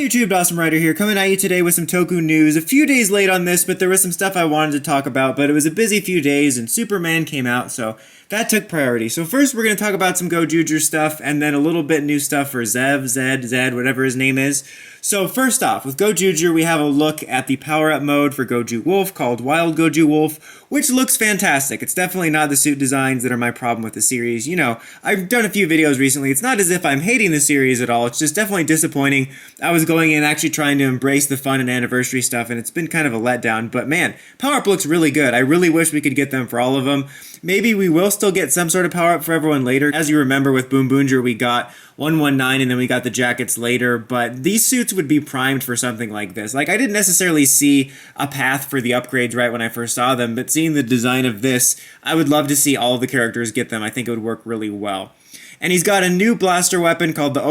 Hey YouTube, Awesome Rider here, coming at you today with some Toku news. A few days late on this, but there was some stuff I wanted to talk about, but it was a busy few days, and Superman came out, so that took priority. So first we're going to talk about some Gojuger stuff, and then a little bit new stuff for Zed, whatever his name is. So first off, with Gojuger, we have a look at the power-up mode for Gozyu Wolf, called Wild Gozyu Wolf, which looks fantastic. It's definitely not the suit designs that are my problem with the series. You know, I've done a few videos recently. It's not as if I'm hating the series at all. It's just definitely disappointing. I was going in actually trying to embrace the fun and anniversary stuff, and it's been kind of a letdown. But man, power-up looks really good. I really wish we could get them for all of them. Maybe we will still get some sort of power-up for everyone later. As you remember, with Boom Boonger, we got 119 and then we got the jackets later, but these suits would be primed for something like this. Like, I didn't necessarily see a path for the upgrades right when I first saw them, but seeing the design of this, I would love to see all of the characters get them. I think it would work really well. And he's got a new blaster weapon called the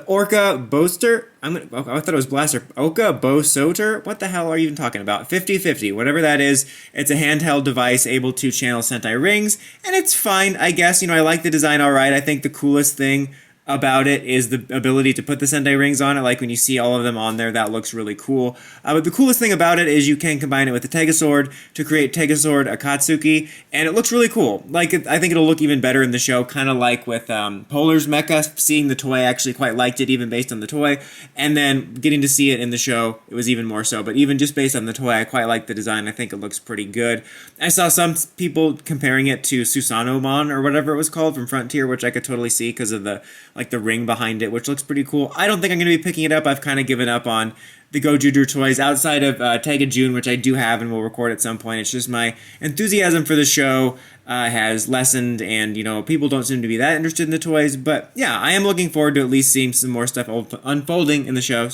Orca Booster. I thought it was blaster. Orca Booster? What the hell are you even talking about? 50-50, whatever that is. It's a handheld device able to channel Sentai rings, and it's fine, I guess. You know, I like the design all right. I think the coolest thing about it is the ability to put the Sentai rings on it. Like when you see all of them on there, that looks really cool. But the coolest thing about it is you can combine it with the Tega Sword to create Tega Sword Akatsuki, and it looks really cool. Like, I think it'll look even better in the show, kind of like with Polar's Mecha. Seeing the toy, I actually quite liked it, even based on the toy, and then getting to see it in the show, it was even more so. But even just based on the toy, I quite like the design. I think it looks pretty good. I saw some people comparing it to Susanomon, or whatever it was called, from Frontier, which I could totally see because of the ring behind it, which looks pretty cool. I don't think I'm going to be picking it up. I've kind of given up on the Gojuger toys outside of Tega June, which I do have and will record at some point. It's just my enthusiasm for the show has lessened, and, you know, people don't seem to be that interested in the toys. But yeah, I am looking forward to at least seeing some more stuff unfolding in the show,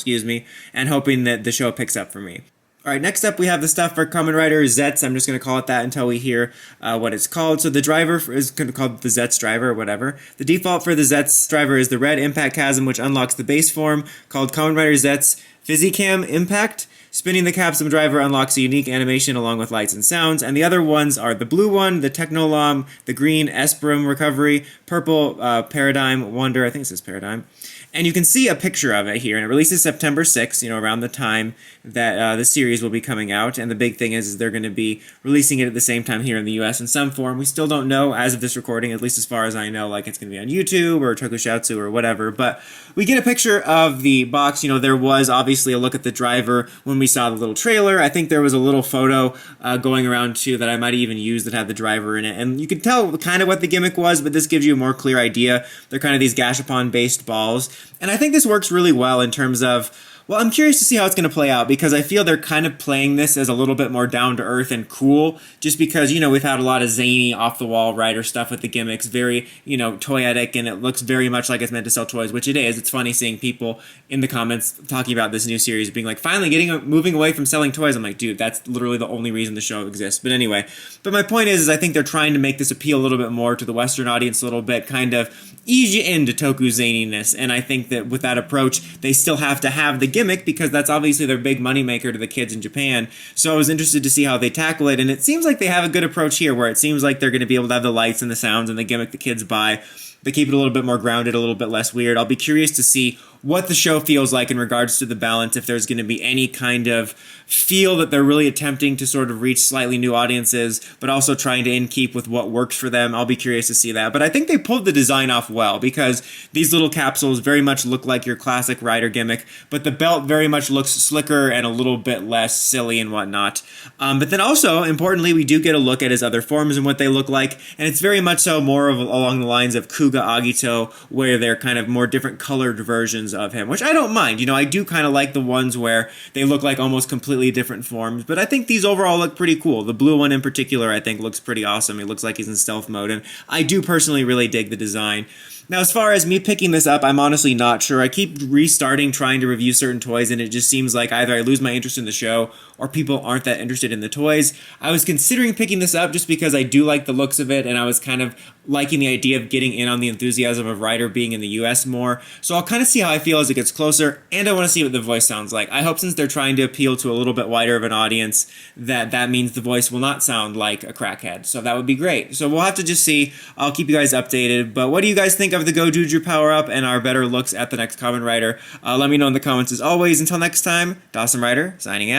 and hoping that the show picks up for me. Alright, next up we have the stuff for Kamen Rider Zets. I'm just going to call it that until we hear what it's called. So the driver is called the Zets driver or whatever. The default for the Zets driver is the red impact chasm, which unlocks the base form called Kamen Rider Zets Physicam Impact. Spinning the capsule driver unlocks a unique animation along with lights and sounds, and the other ones are the blue one, the Technolam, the green Esperum Recovery, purple Paradigm Wonder, I think it says Paradigm. And you can see a picture of it here, and it releases September 6th, you know, around the time that the series will be coming out. And the big thing is they're going to be releasing it at the same time here in the US in some form. We still don't know as of this recording, at least as far as I know, like it's going to be on YouTube or Tokusatsu or whatever. But we get a picture of the box. You know, there was obviously a look at the driver when we saw the little trailer. I think there was a little photo going around too that I might have even used that had the driver in it. And you could tell kind of what the gimmick was, but this gives you a more clear idea. They're kind of these Gashapon-based balls. And I think this works really well in terms of, well, I'm curious to see how it's going to play out, because I feel they're kind of playing this as a little bit more down-to-earth and cool, just because, you know, we've had a lot of zany, off-the-wall Rider stuff with the gimmicks, very, you know, toyetic, and it looks very much like it's meant to sell toys, which it is. It's funny seeing people in the comments talking about this new series, being like, finally moving away from selling toys. I'm like, dude, that's literally the only reason the show exists. But anyway, my point is I think they're trying to make this appeal a little bit more to the Western audience a little bit, kind of ease you into Toku zaniness, and I think that with that approach, they still have to have the gimmick, because that's obviously their big moneymaker to the kids in Japan. So I was interested to see how they tackle it, and it seems like they have a good approach here, where it seems like they're going to be able to have the lights and the sounds and the gimmick the kids buy. They keep it a little bit more grounded, a little bit less weird. I'll be curious to see what the show feels like in regards to the balance, if there's going to be any kind of feel that they're really attempting to sort of reach slightly new audiences, but also trying to keep with what works for them. I'll be curious to see that. But I think they pulled the design off well, because these little capsules very much look like your classic Rider gimmick, but the belt very much looks slicker and a little bit less silly and whatnot. But then also, importantly, we do get a look at his other forms and what they look like, and it's very much so more of along the lines of Kuga Agito, where they're kind of more different colored versions of him, which I don't mind. You know, I do kind of like the ones where they look like almost completely different forms, but I think these overall look pretty cool. The blue one in particular, I think, looks pretty awesome. It looks like he's in stealth mode, and I do personally really dig the design. Now, as far as me picking this up, I'm honestly not sure. I keep restarting trying to review certain toys, and it just seems like either I lose my interest in the show or people aren't that interested in the toys. I was considering picking this up just because I do like the looks of it, and I was kind of liking the idea of getting in on the enthusiasm of Rider being in the US more. So I'll kind of see how I feel as it gets closer, and I want to see what the voice sounds like. I hope since they're trying to appeal to a little bit wider of an audience that means the voice will not sound like a crackhead. So that would be great. So we'll have to just see. I'll keep you guys updated. But what do you guys think of the Gojuger power-up and our better looks at the next Kamen Rider? Let me know in the comments as always. Until next time, Dawson Rider signing out.